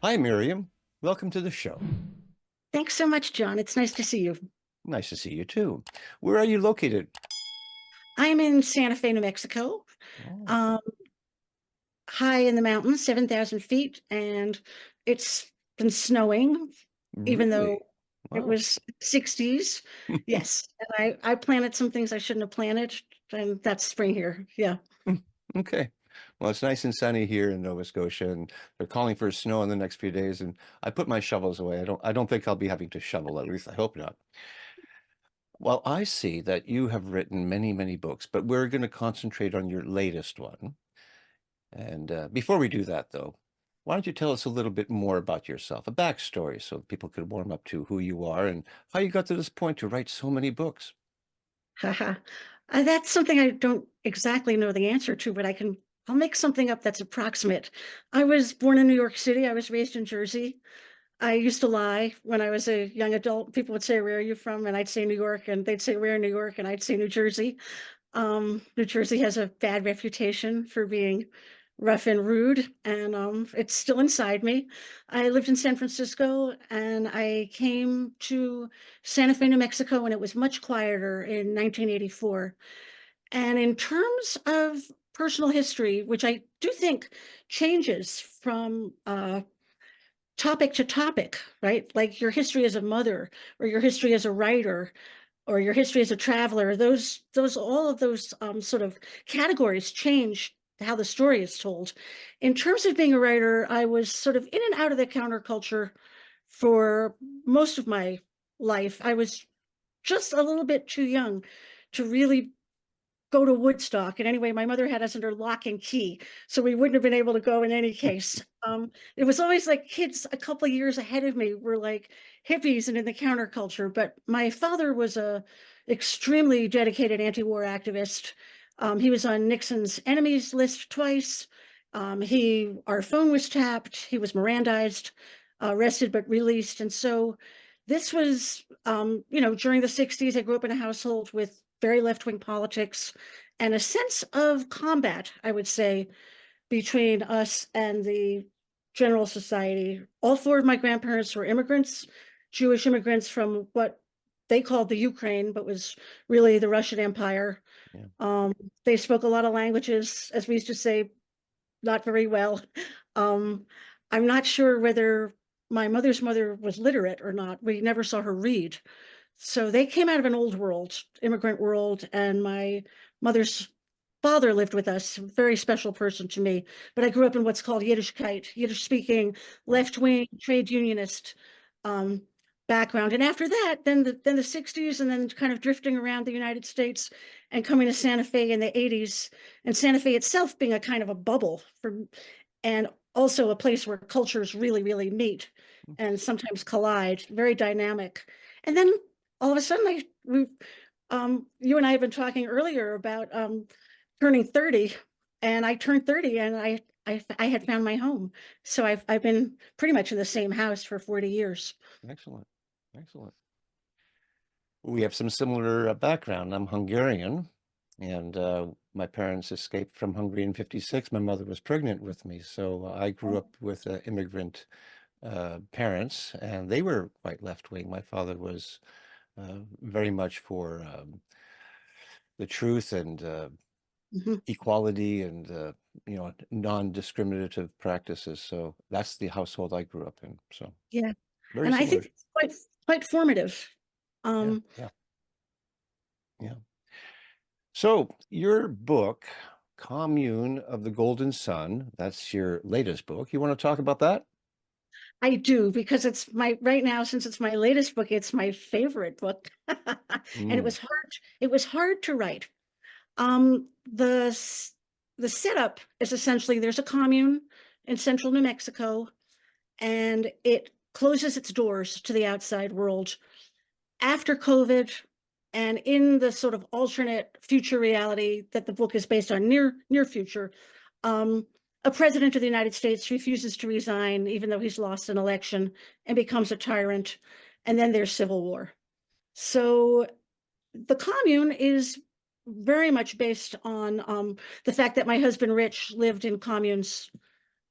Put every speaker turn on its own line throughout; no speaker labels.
Hi, Miriam. Welcome to the show.
Thanks so much, John. It's nice to see you.
Nice to see you too. Where are you located?
I'm in Santa Fe, New Mexico,
Oh,
um, high in the mountains, 7,000 feet, and it's been snowing, even
really?
though it
Wow.
was 60s. Yes, and I planted some things I shouldn't have planted, and that's spring here. Yeah.
Okay. Well, it's nice and sunny here in Nova Scotia, and they're calling for snow in the next few days, and I put my shovels away. I don't think I'll be having to shovel, at least I hope not. Well, I see that you have written many, many books, but we're going to concentrate on your latest one. And before we do that, though, why don't you tell us a little bit more about yourself, a backstory, so people could warm up to who you are and how you got to this point to write so many books?
Haha. That's something I don't exactly know the answer to, but I'll make something up that's approximate. I was born in New York City. I was raised in Jersey. I used to lie when I was a young adult. People would say, "Where are you from?" And I'd say New York, and they'd say, "Where in New York?" And I'd say New Jersey. New Jersey has a bad reputation for being rough and rude, and it's still inside me. I lived in San Francisco, and I came to Santa Fe, New Mexico, when it was much quieter in 1984. And in terms of personal history, which I do think changes from topic to topic, right? Like your history as a mother, or your history as a writer, or your history as a traveler. All of those sort of categories change how the story is told. In terms of being a writer, I was sort of in and out of the counterculture for most of my life. I was just a little bit too young to really go to Woodstock. And anyway, my mother had us under lock and key, so we wouldn't have been able to go in any case. It was always like kids a couple of years ahead of me were like hippies and in the counterculture. But my father was a extremely dedicated anti-war activist. He was on Nixon's enemies list twice. Our phone was tapped. He was Mirandized, arrested but released. And so this was, during the 60s. I grew up in a household with very left-wing politics and a sense of combat, I would say, between us and the general society. All four of my grandparents were immigrants, Jewish immigrants from what they called the Ukraine, but was really the Russian Empire.
Yeah.
Um, they spoke a lot of languages, as we used to say, not very well. Um, I'm not sure whether my mother's mother was literate or not. We never saw her read. So they came out of an old world, immigrant world, and my mother's father lived with us, a very special person to me. But I grew up in what's called Yiddishkeit, Yiddish speaking,
Right.
left wing, trade unionist um, background. And after that, then the 60s, and then kind of drifting around the United States and coming to Santa Fe in the 80s, and Santa Fe itself being a kind of a bubble and also a place where cultures really, really meet and sometimes collide, very dynamic. And then all of a sudden, you and I have been talking earlier about turning 30, and I turned 30, and I had found my home. So I've been pretty much in the same house for 40 years.
Excellent. Excellent. We have some similar background. I'm Hungarian, and my parents escaped from Hungary in 56. My mother was pregnant with me, so I grew up with immigrant parents, and they were quite left-wing. My father was very much for the truth and
Mhm.
equality and non-discriminative practices. So that's the household I grew up in. So
Yeah,
very
and I
similar.
think it's quite formative.
Yeah,
Um,
yeah, yeah. So your book, Commune of the Golden Sun, that's your latest book. You want to talk about that?
I do, because it's my right now, since it's my latest book, it's my favorite book. And
Mm,
it was hard to write. The setup is essentially there's a commune in central New Mexico, and it closes its doors to the outside world after COVID, and in the sort of alternate future reality that the book is based on, near future. Um, a president of the United States refuses to resign, even though he's lost an election, and becomes a tyrant, and then there's civil war. So the commune is very much based on the fact that my husband Rich lived in communes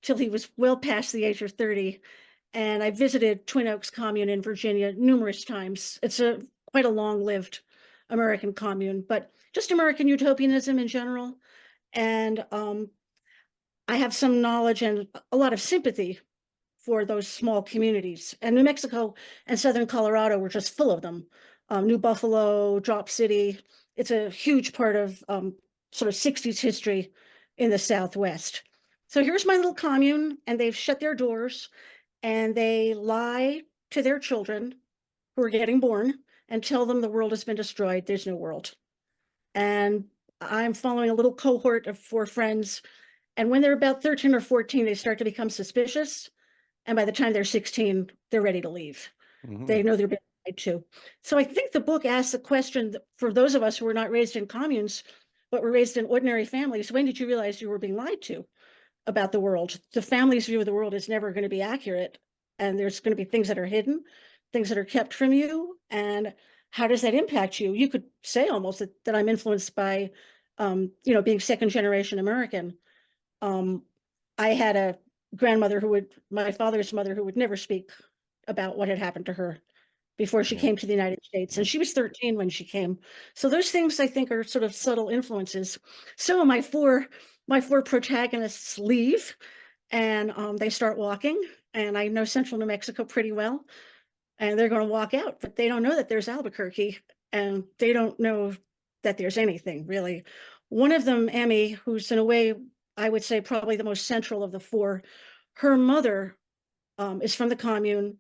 till he was well past the age of 30. And I visited Twin Oaks Commune in Virginia numerous times. It's a quite a long-lived American commune, but just American utopianism in general. And I have some knowledge and a lot of sympathy for those small communities. And New Mexico and Southern Colorado were just full of them. New Buffalo, Drop City. It's a huge part of sort of 60s history in the Southwest. So here's my little commune, and they've shut their doors and they lie to their children who are getting born and tell them the world has been destroyed. There's no world. And I'm following a little cohort of 4 friends. And when they're about 13 or 14, they start to become suspicious. And by the time they're 16, they're ready to leave.
Hmm.
They know they're being lied to. So I think the book asks the question for those of us who were not raised in communes, but were raised in ordinary families, when did you realize you were being lied to about the world? The family's view of the world is never going to be accurate. And there's going to be things that are hidden, things that are kept from you. And how does that impact you? You could say almost that I'm influenced by, being second generation American. Um, I had a grandmother my father's mother, who would never speak about what had happened to her before she
Yeah.
came to the United States. And
Yeah.
she was 13 when she came. So those things I think are sort of subtle influences. So my four protagonists leave and they start walking. And I know central New Mexico pretty well. And they're going to walk out, but they don't know that there's Albuquerque and they don't know that there's anything really. One of them, Emmy, who's in a way, I would say probably the most central of the four, her mother is from the commune,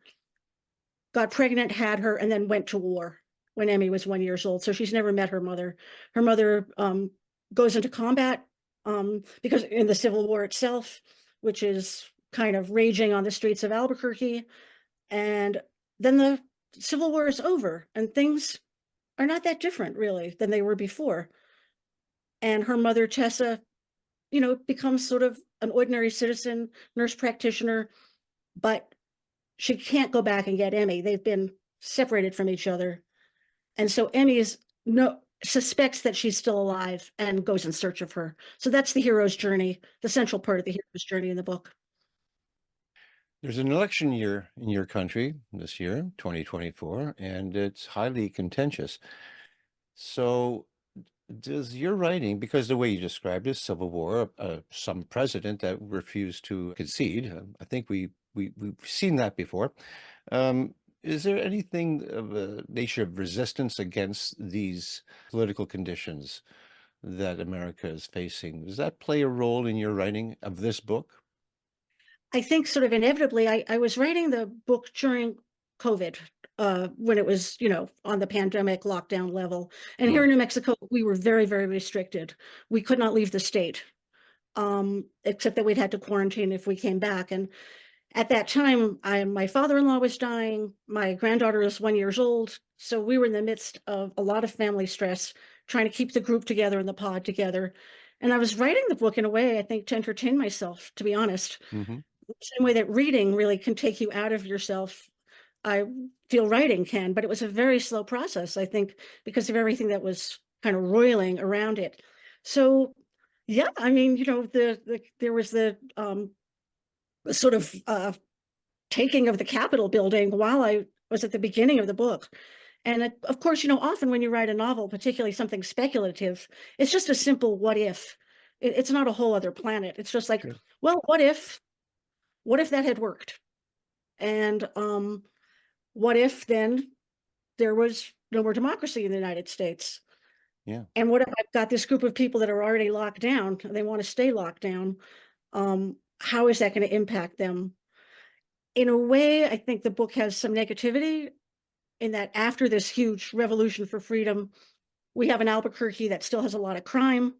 got pregnant, had her, and then went to war when Emmy was 1 year old. So she's never met her mother. Her mother goes into combat because in the Civil War itself, which is kind of raging on the streets of Albuquerque. And then the Civil War is over and things are not that different really than they were before. And her mother, Tessa, becomes sort of an ordinary citizen, nurse practitioner, but she can't go back and get Emmy. They've been separated from each other. And so Emmy suspects that she's still alive and goes in search of her. So that's the hero's journey, the central part of the hero's journey in the book.
There's an election year in your country this year, 2024, and it's highly contentious. So does your writing, because the way you described it, civil war, some president that refused to concede, I think we've seen that before. Um, is there anything of a nature of resistance against these political conditions that America is facing? Does that play a role in your writing of this book?
I think sort of inevitably, I was writing the book during COVID, when it was, on the pandemic lockdown level. And here
Right.
in New Mexico, we were very, very restricted. We could not leave the state, except that we'd had to quarantine if we came back. And at that time, my father-in-law was dying. My granddaughter was 1 year old. So we were in the midst of a lot of family stress, trying to keep the group together and the pod together. And I was writing the book in a way, I think, to entertain myself, to be honest.
Hmm.
The same way that reading really can take you out of yourself, I feel writing can, but it was a very slow process, I think, because of everything that was kind of roiling around it. So, yeah, I mean, there was the sort of taking of the Capitol building while I was at the beginning of the book. And of course, often when you write a novel, particularly something speculative, it's just a simple what if. It's not a whole other planet. It's just like,
Sure.
well, what if that had worked? And what if then there was no more democracy in the United States?
Yeah.
And what if I've got this group of people that are already locked down and they want to stay locked down? How is that going to impact them? In a way, I think the book has some negativity in that after this huge revolution for freedom, we have an Albuquerque that still has a lot of crime,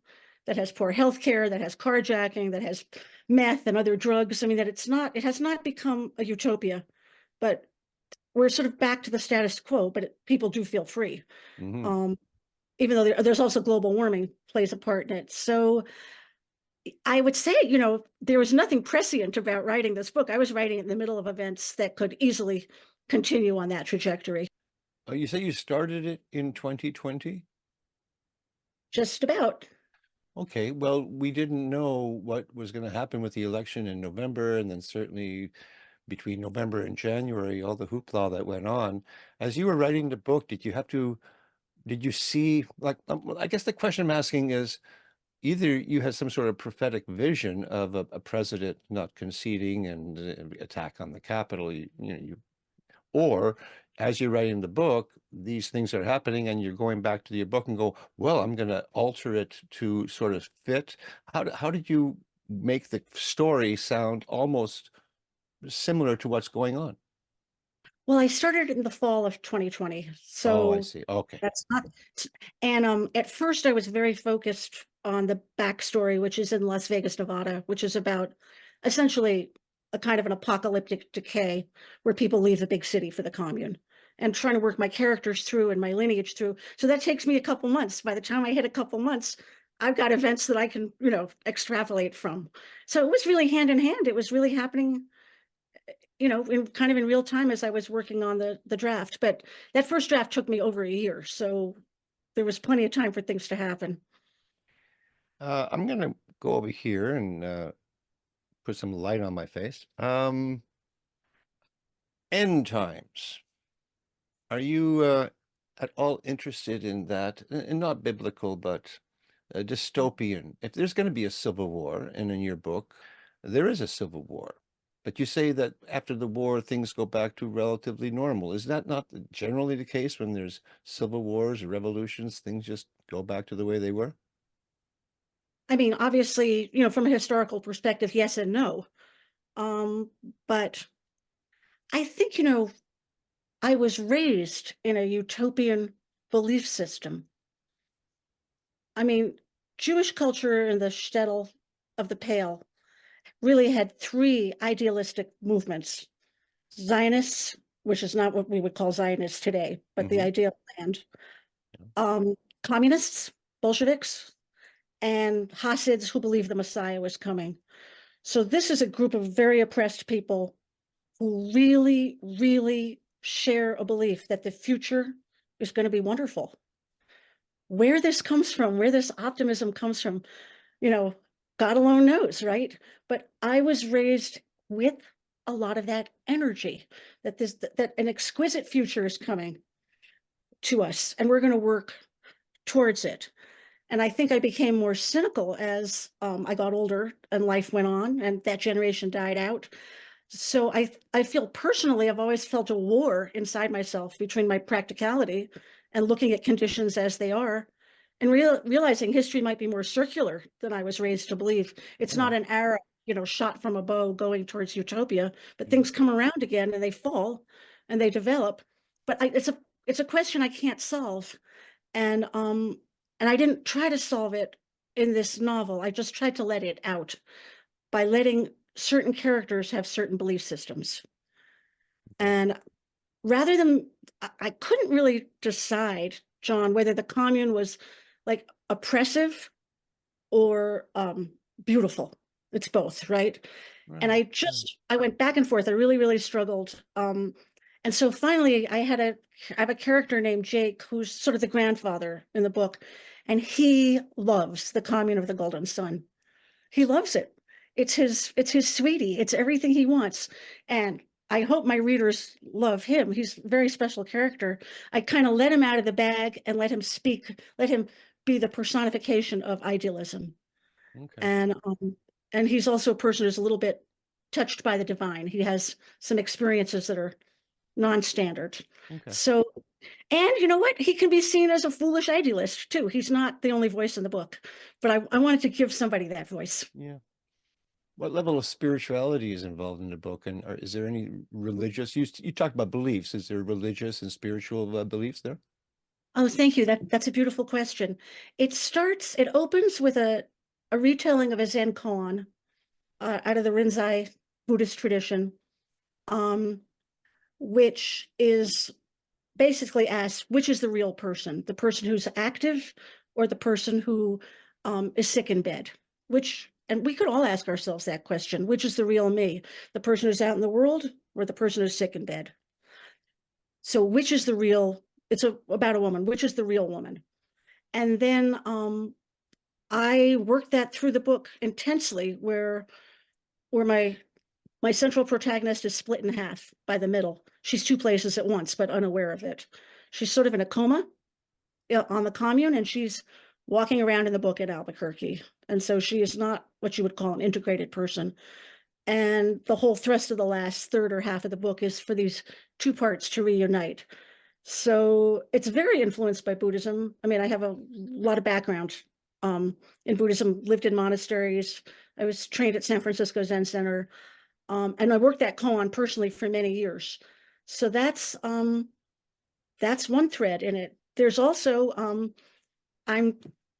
that has poor health care, that has carjacking, that has meth and other drugs. I mean, it has not become a utopia, but we're sort of back to the status quo, but people do feel free.
Hmm.
Um, Even though there's also global warming plays a part in it. So I would say, there was nothing prescient about writing this book. I was writing it in the middle of events that could easily continue on that trajectory.
Oh, you say you started it in 2020?
Just about.
Okay, well, we didn't know what was going to happen with the election in November, and then certainly between November and January, all the hoopla that went on. As you were writing the book, did you see, like, I guess the question I'm asking is, either you had some sort of prophetic vision of a president not conceding and attack on the Capitol, or as you're writing the book, these things are happening and you're going back to your book and go, well, I'm going to alter it to sort of fit. How did you make the story sound almost similar to what's going on?
Well, I started in the fall of 2020,
Oh, I
so
see. Okay.
that's not. And at first, I was very focused on the backstory, which is in Las Vegas, Nevada, which is about essentially a kind of an apocalyptic decay where people leave the big city for the commune, and trying to work my characters through and my lineage through. So that takes me a couple months. By the time I hit a couple months, I've got events that I can, extrapolate from. So it was really hand in hand. It was really happening, in kind of in real time as I was working on the draft. But that first draft took me over a year, so there was plenty of time for things to happen.
I'm going to go over here and put some light on my face. End times. Are you at all interested in that? And not biblical, but dystopian. If there's going to be a civil war, and in your book, there is a civil war, but you say that after the war, things go back to relatively normal. Is that not generally the case when there's civil wars or revolutions? Things just go back to the way they were?
I mean, obviously, from a historical perspective, yes and no. Um, but I think, I was raised in a utopian belief system. I mean, Jewish culture in the shtetl of the Pale really had three idealistic movements: Zionists, which is not what we would call Zionists today, but the
Hmm.
idea of land, um, communists, Bolsheviks, and Hasids who believed the Messiah was coming. So this is a group of very oppressed people who really, really share a belief that the future is going to be wonderful. Where this comes from, where this optimism comes from, you know, God alone knows, right? But I was raised with a lot of that energy that an exquisite future is coming to us, and we're going to work towards it. And I think I became more cynical as I got older and life went on and that generation died out. So I feel personally, I've always felt a war inside myself between my practicality and looking at conditions as they are, and realizing history might be more circular than I was raised to believe. It's
Yeah.
not an arrow, shot from a bow going towards utopia, but
Mhm.
things come around again and they fall and they develop. But it's a question I can't solve, and I didn't try to solve it in this novel. I just tried to let it out by letting certain characters have certain belief systems.
Okay.
And rather than, I couldn't really decide, John, whether the commune was like oppressive or beautiful. It's both, right? And
Right. Right.
I went back and forth. I really, really struggled. And so finally, I have a character named Jake, who's sort of the grandfather in the book, and he loves the commune of the Golden Sun. He loves it. It's his sweetie. It's everything he wants. And I hope my readers love him. He's a very special character. I kind of let him out of the bag and let him speak, let him be the personification of idealism.
Okay.
And he's also a person who's a little bit touched by the divine. He has some experiences that are non-standard.
Okay.
So, and you know what? He can be seen as a foolish idealist too. He's not the only voice in the book, but I wanted to give somebody that voice.
Yeah. What level of spirituality is involved in the book, and is there any religious? You talked about beliefs. Is there religious and spiritual beliefs there?
Oh, thank you. That's a beautiful question. It opens with a retelling of a Zen koan out of the Rinzai Buddhist tradition, um, which is basically asks, which is the real person, the person who's active or the person who is sick in bed? And we could all ask ourselves that question, which is the real me, the person who's out in the world or the person who's sick in bed? So which is the real, about a woman, which is the real woman? And then I worked that through the book intensely, where my My central protagonist is split in half by the middle. She's two places at once, but unaware of it. She's sort of in a coma on the commune, and she's walking around in the book at Albuquerque. And so she is not what you would call an integrated person. And the whole thrust of the last third or half of the book is for these two parts to reunite. So it's very influenced by Buddhism. I mean, I have a lot of background in Buddhism, lived in monasteries. I was trained at San Francisco Zen Center. And I worked at koan personally for many years. So that's one thread in it. There's also I'm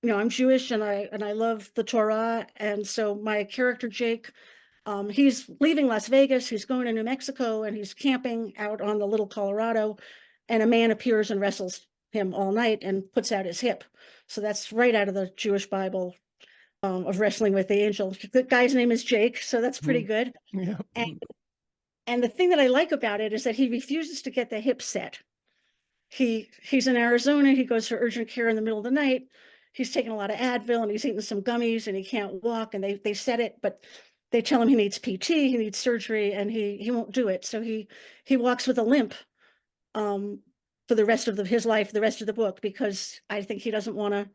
I'm Jewish, and I love the Torah, and so my character Jake, he's leaving Las Vegas, he's going to New Mexico, and he's camping out on the Little Colorado, and a man appears and wrestles him all night and puts out his hip. So that's right out of the Jewish Bible, of wrestling with the angel. The guy's name is Jake, so that's pretty
Mm.
good.
Yeah.
And and the thing that I like about it is that he refuses to get the hip set. He's in Arizona. He goes for urgent care in the middle of the night. He's taking a lot of Advil and he's eating some gummies and he can't walk. And they set it, but they tell him he needs PT, he needs surgery, and he won't do it. So he walks with a limp um, for the rest of his life, the rest of the book, because I think he doesn't want to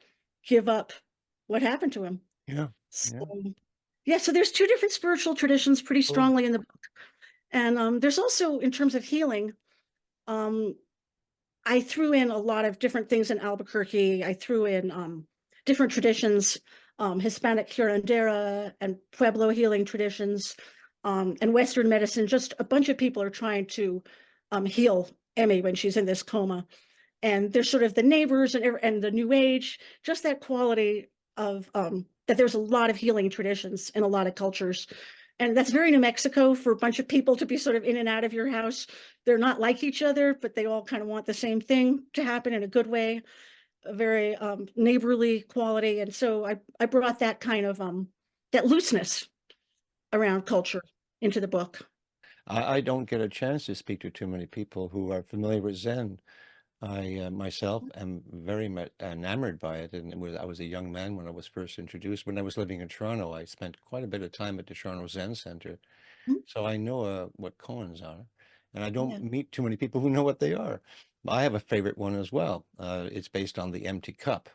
give up what happened to him.
Yeah.
So,
Yeah.
yeah, so there's two different spiritual traditions pretty
Cool.
strongly in the book. And there's also, in terms of healing, um, I threw in a lot of different things in Albuquerque. I threw in different traditions, Hispanic curandera and Pueblo healing traditions, and Western medicine. Just a bunch of people are trying to heal Emmy when she's in this coma. And there's sort of the neighbors and the new age, just that quality of that there's a lot of healing traditions in a lot of cultures. And that's very New Mexico for a bunch of people to be sort of in and out of your house. They're not like each other, but they all kind of want the same thing to happen in a good way, a very neighborly quality. And so I brought that kind of that looseness around culture into the book.
I don't get a chance to speak to too many people who are familiar with Zen. I myself am very much enamored by it, and I was a young man when I was first introduced. When I was living in Toronto, I spent quite a bit of time at the Toronto Zen Center,
Mhm.
so I know what koans are, and I don't
Yeah,
meet too many people who know what they are. I have a favorite one as well. It's based on the empty cup.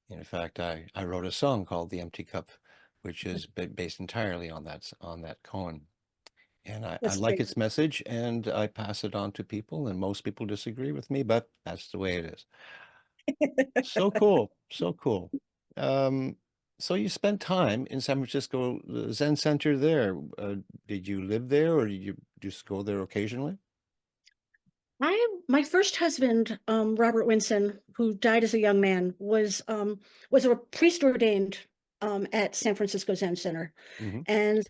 In fact, I wrote a song called "The Empty Cup," which is based entirely on that koan. And I
that's
like
great.
its message and I pass it on to people, and most people disagree with me, but that's the way it is. So cool. So cool. Um, so you spent time in San Francisco, the Zen Center there. Did you live there or did you just go there occasionally?
My first husband, Robert Winson, who died as a young man, was a priest ordained at San Francisco Zen Center,
Hmm.
and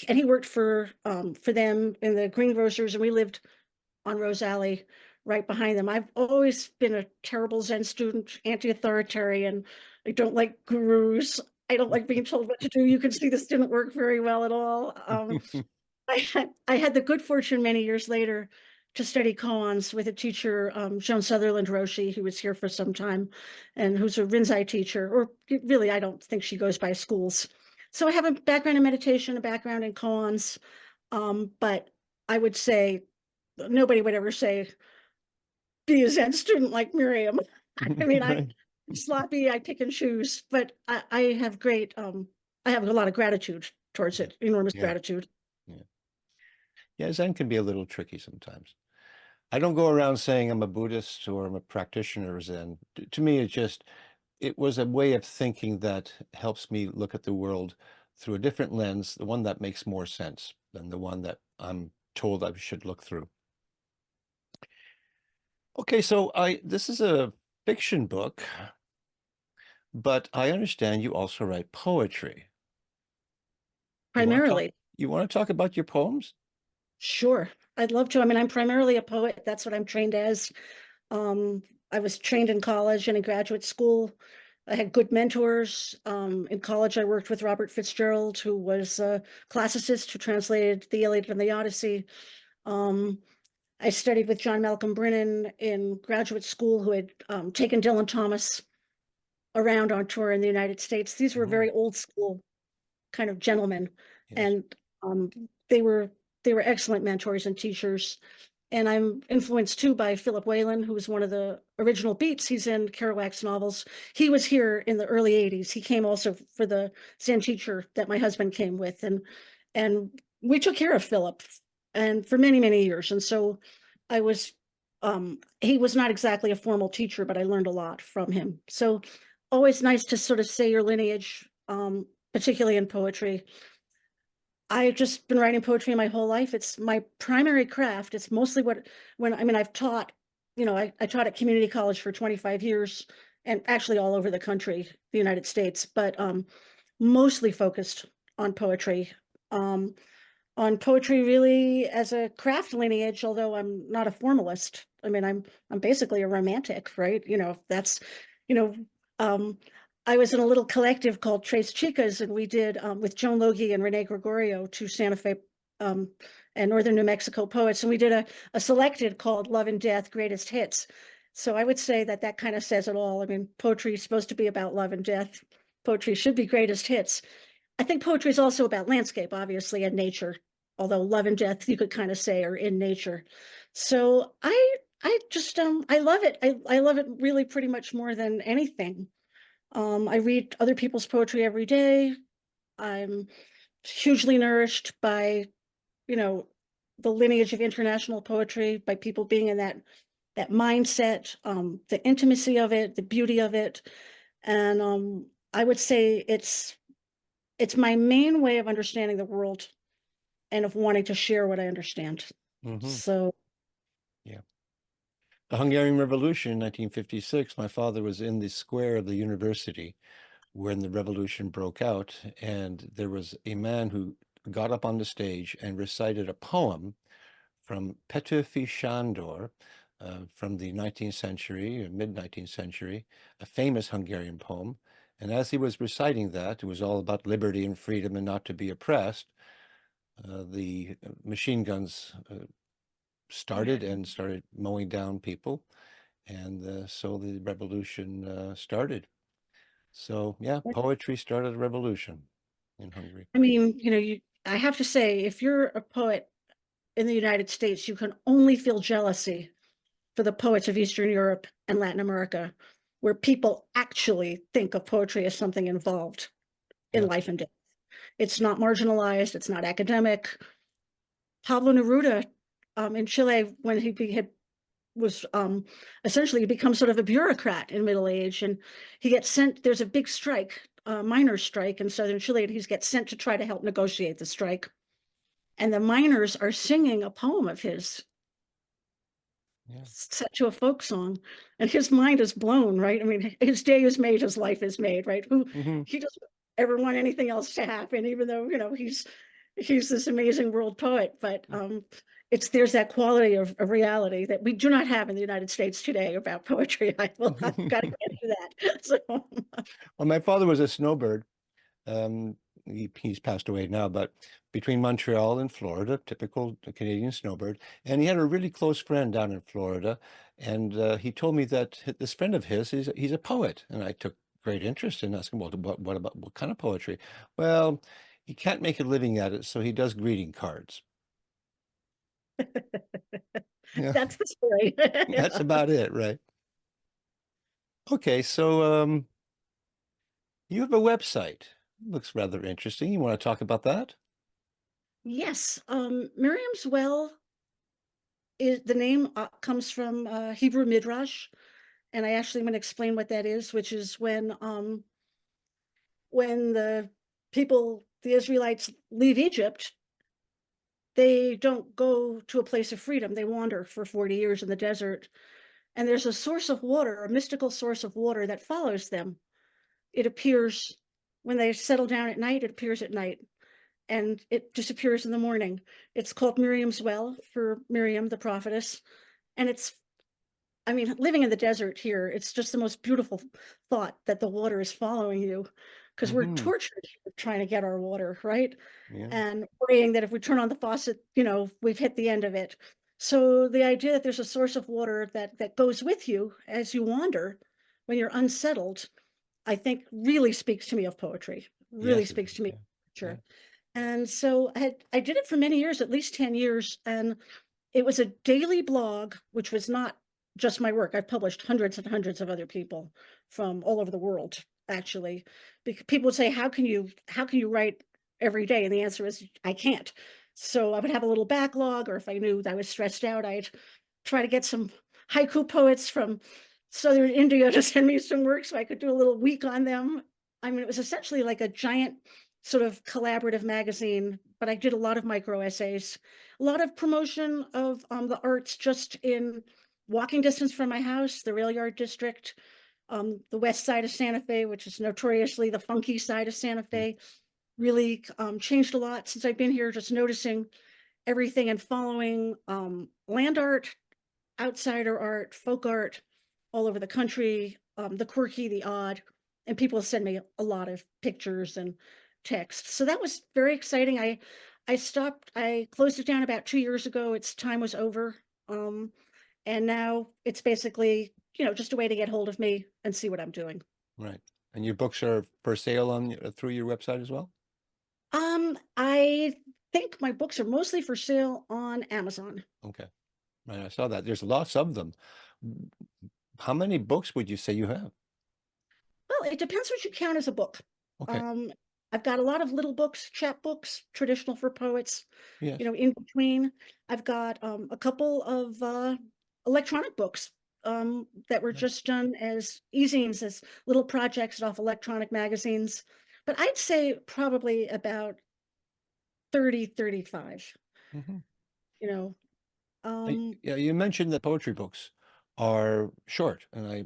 and he worked for them in the greengrocers, and we lived on Rose Alley, right behind them. I've always been a terrible Zen student, anti-authoritarian. I don't like gurus. I don't like being told what to do. You can see this didn't work very well at all. I had the good fortune many years later to study koans with a teacher, Joan Sutherland Roshi, who was here for some time, and who's a Rinzai teacher, or really, I don't think she goes by schools. So I have a background in meditation, a background in koans, but I would say nobody would ever say be a Zen student like Miriam. I mean, I'm
Right.
sloppy, I pick and choose, but I have I have a lot of gratitude towards
Yeah.
it, enormous
Yeah.
gratitude.
Yeah. Yeah. Zen can be a little tricky sometimes. I don't go around saying I'm a Buddhist or I'm a practitioner of Zen. To me, it was a way of thinking that helps me look at the world through a different lens, the one that makes more sense than the one that I'm told I should look through. Okay, so I this is a fiction book, but I understand you also write poetry. You want to talk
Primarily,
you want to talk about your poems?
sure. I'd love to. I mean, I'm primarily a poet. That's what I'm trained as. Um, I was trained in college and in graduate school. I had good mentors. In college, I worked with Robert Fitzgerald, who was a classicist who translated the Iliad and the Odyssey. Um, I studied with John Malcolm Brennan in graduate school, who had taken Dylan Thomas around on tour in the United States. These were
Oh,
very old school kind of gentlemen,
yes.
and um, they were they were excellent mentors and teachers. And I'm influenced too by Philip Whalen, who was one of the original Beats. He's in Kerouac's novels. He was here in the early 80s. He came also for the Zen teacher that my husband came with. And we took care of Philip and for many, many years. And so I was he was not exactly a formal teacher, but I learned a lot from him. So always nice to sort of say your lineage, particularly in poetry. I've just been writing poetry my whole life. It's my primary craft. It's mostly I've taught, I taught at community college for 25 years and actually all over the country, the United States, but mostly focused on poetry. Um, on poetry really as a craft lineage, although I'm not a formalist. I mean, I'm basically a romantic, right? That's, you know, um, I was in a little collective called Tres Chicas, and we did with Joan Logie and Renee Gregorio, two Santa Fe um, and Northern New Mexico poets, and we did a selected called Love and Death Greatest Hits. So I would say that kind of says it all. I mean, poetry is supposed to be about love and death. Poetry should be greatest hits. I think poetry is also about landscape, obviously, and nature, although love and death, you could kind of say, are in nature. So I just I love it. I love it really pretty much more than anything. I read other people's poetry every day. I'm hugely nourished by, you know, the lineage of international poetry, by people being in that mindset, the intimacy of it, the beauty of it. And I would say it's my main way of understanding the world and of wanting to share what I understand.
Hmm.
So
Yeah. The Hungarian Revolution in 1956, my father was in the square of the university when the revolution broke out, and there was a man who got up on the stage and recited a poem from Petőfi Sándor from the 19th century, or mid-19th century, a famous Hungarian poem. And as he was reciting that, it was all about liberty and freedom and not to be oppressed. The machine guns started mowing down people, and so the revolution started. So yeah, poetry started a revolution in Hungary.
I mean, I have to say, if you're a poet in the United States, you can only feel jealousy for the poets of Eastern Europe and Latin America, where people actually think of poetry as something involved in
Yeah.
life and death. It's not marginalized, it's not academic. Pablo Neruda in Chile, when he had was essentially become sort of a bureaucrat in middle age, and he gets sent. There's a big strike, miners' strike in southern Chile, and he gets sent to try to help negotiate the strike. And the miners are singing a poem of his
Yeah.
set to a folk song, and his mind is blown. Right? I mean, his day is made, his life is made. Right?
Hmm.
He doesn't ever want anything else to happen, even though he's this amazing world poet. But there's that quality of reality that we do not have in the United States today about poetry. I've got to get to that. So
Well, my father was a snowbird. Um, he's passed away now, but between Montreal and Florida, typical Canadian snowbird. And he had a really close friend down in Florida, and he told me that this friend of his he's a poet, and I took great interest in asking, well, what kind of poetry? Well, he can't make a living at it, so he does greeting cards. Yeah,
that's the story.
that's about it, right? Okay, so you have a website. Looks rather interesting. You want to talk about that?
Yes, Miriam's Well is the name comes from Hebrew Midrash, and I actually want to explain what that is, which is when the Israelites leave Egypt, they don't go to a place of freedom. They wander for 40 years in the desert. And there's a source of water, a mystical source of water that follows them. It appears when they settle down at night, it appears at night and it disappears in the morning. It's called Miriam's Well for Miriam, the prophetess. And I mean, living in the desert here, it's just the most beautiful thought that the water is following you because we're
Hmm.
tortured trying to get our water, right?
Yeah.
And worrying that if we turn on the faucet, we've hit the end of it. So the idea that there's a source of water that goes with you as you wander when you're unsettled, I think really speaks to me of poetry, really
Yes, it
speaks
does.
to me of
Yeah. Yeah.
literature. And so I did it for many years, at least 10 years, and it was a daily blog, which was not just my work. I've published hundreds and hundreds of other people from all over the world, actually. People would say, how can you write every day?" And the answer is, I can't. So I would have a little backlog, or if I knew that I was stressed out, I'd try to get some haiku poets from southern India to send me some work so I could do a little week on them. I mean, it was essentially like a giant sort of collaborative magazine, but I did a lot of micro essays, a lot of promotion of the arts just in walking distance from my house, the rail yard district, the west side of Santa Fe, which is notoriously the funky side of Santa
Mm.
Fe, really changed a lot since I've been here, just noticing everything and following land art, outsider art, folk art all over the country, the quirky, the odd, and people send me a lot of pictures and text. So that was very exciting. I closed it down about 2 years ago. Its time was over. Um, and now it's basically, just a way to get hold of me and see what I'm doing.
Right. And your books are for sale through your website as well?
I think my books are mostly for sale on Amazon.
Okay. Right. I saw that. There's lots of them. How many books would you say you have?
Well, it depends what you count as a book.
Okay.
Um, I've got a lot of little books, chapbooks, traditional for poets,
Yes.
in between. I've got a couple of electronic books that were
Right.
just done as e-zines, as little projects off electronic magazines. But I'd say probably about 30, 35.
Hmm.
you know. Um,
Yeah, you mentioned that poetry books are short, and I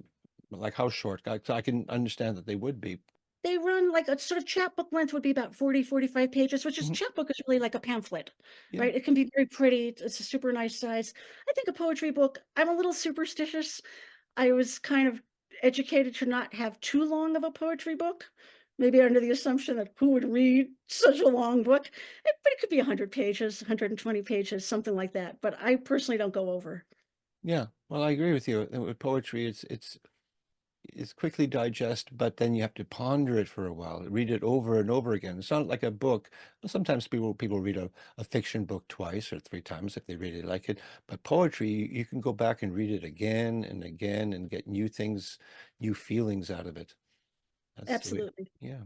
like how short. I can understand that they would be.
They run like a sort of chapbook length would be about 40, 45 pages, which is
Mhm.
chapbook is really like a pamphlet,
Yeah.
right? It can be very pretty. It's a super nice size. I think a poetry book, I'm a little superstitious. I was kind of educated to not have too long of a poetry book, maybe under the assumption that who would read such a long book? But it could be 100 pages, 120 pages, something like that. But I personally don't go over.
Yeah. Well, I agree with you. With poetry, it's quickly digest, but then you have to ponder it for a while, read it over and over again. It's not like a book. Well, sometimes people read a fiction book twice or three times if they really like it. But poetry, you can go back and read it again and again and get new things, new feelings out of it. That's the way.
Absolutely.
Yeah.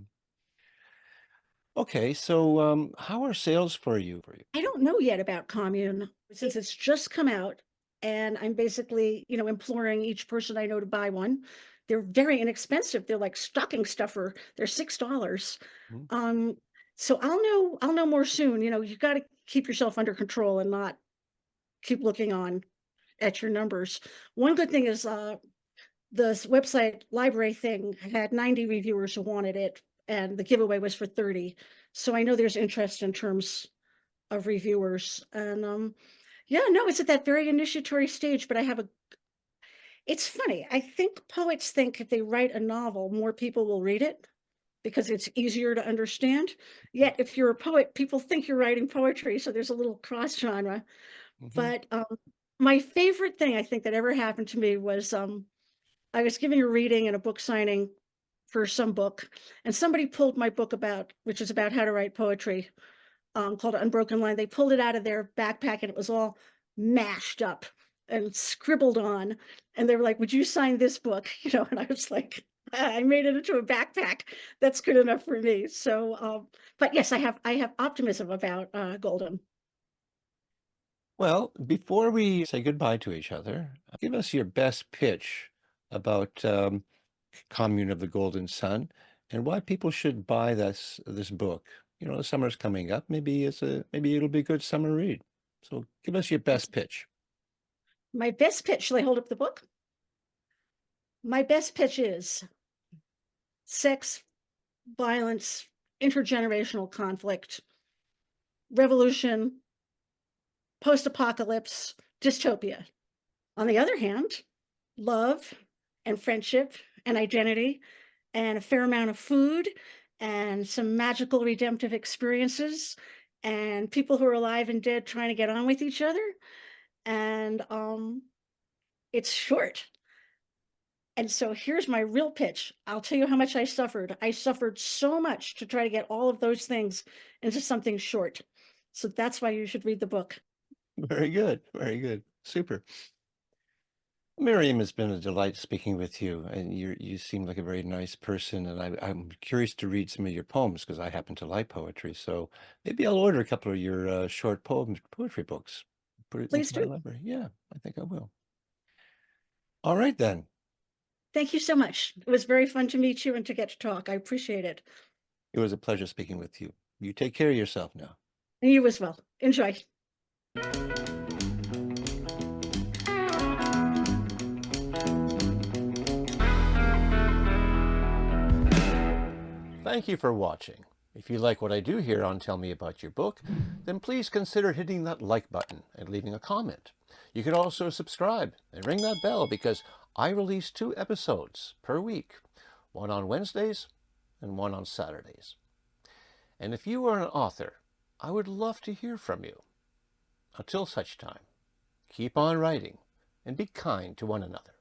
Okay, so how are sales for you?
I don't know yet about Commune since it's just come out, and I'm basically, imploring each person I know to buy one. They're very inexpensive. They're like stocking stuffer. They're $6.
Mm.
Um, so I'll know more soon. You got to keep yourself under control and not keep looking on at your numbers. One good thing is the website library thing had 90 reviewers who wanted it, and the giveaway was for 30. So I know there's interest in terms of reviewers. And yeah, no, it's at that very initiatory stage, but it's funny. I think poets think if they write a novel, more people will read it because it's easier to understand. Yet if you're a poet, people think you're writing poetry, so there's a little cross genre.
Hmm.
But my favorite thing I think that ever happened to me was I was giving a reading and a book signing for some book, and somebody pulled my book which is about how to write poetry, called Unbroken Line. They pulled it out of their backpack and it was all mashed up and scribbled on. And they were like, "Would you sign this book?" And I was like, I made it into a backpack. That's good enough for me. So, but yes, I have optimism about Golden.
Well, before we say goodbye to each other, give us your best pitch about Commune of the Golden Sun and why people should buy this book. The summer's coming up. Maybe it'll be a good summer read. So give us your best pitch.
My best pitch, shall I hold up the book? My best pitch is sex, violence, intergenerational conflict, revolution, post-apocalypse, dystopia. On the other hand, love and friendship and identity and a fair amount of food and some magical redemptive experiences and people who are alive and dead trying to get on with each other. And it's short. And so here's my real pitch. I'll tell you how much I suffered. I suffered so much to try to get all of those things into something short. So that's why you should read the book.
Very good. Very good. Super. Miriam, it's been a delight speaking with you, and you seem like a very nice person, and I'm curious to read some of your poems because I happen to like poetry. So maybe I'll order a couple of your short poetry books, put it into
Please
my
do.
library. Yeah, I think I will. All right then.
Thank you so much. It was very fun to meet you and to get to talk. I appreciate it.
It was a pleasure speaking with you. You take care of yourself now.
And you as well. Enjoy.
Thank you for watching. If you like what I do here on Tell Me About Your Book, then please consider hitting that like button and leaving a comment. You can also subscribe and ring that bell because I release 2 episodes per week, one on Wednesdays and one on Saturdays. And if you are an author, I would love to hear from you. Until such time, keep on writing and be kind to one another.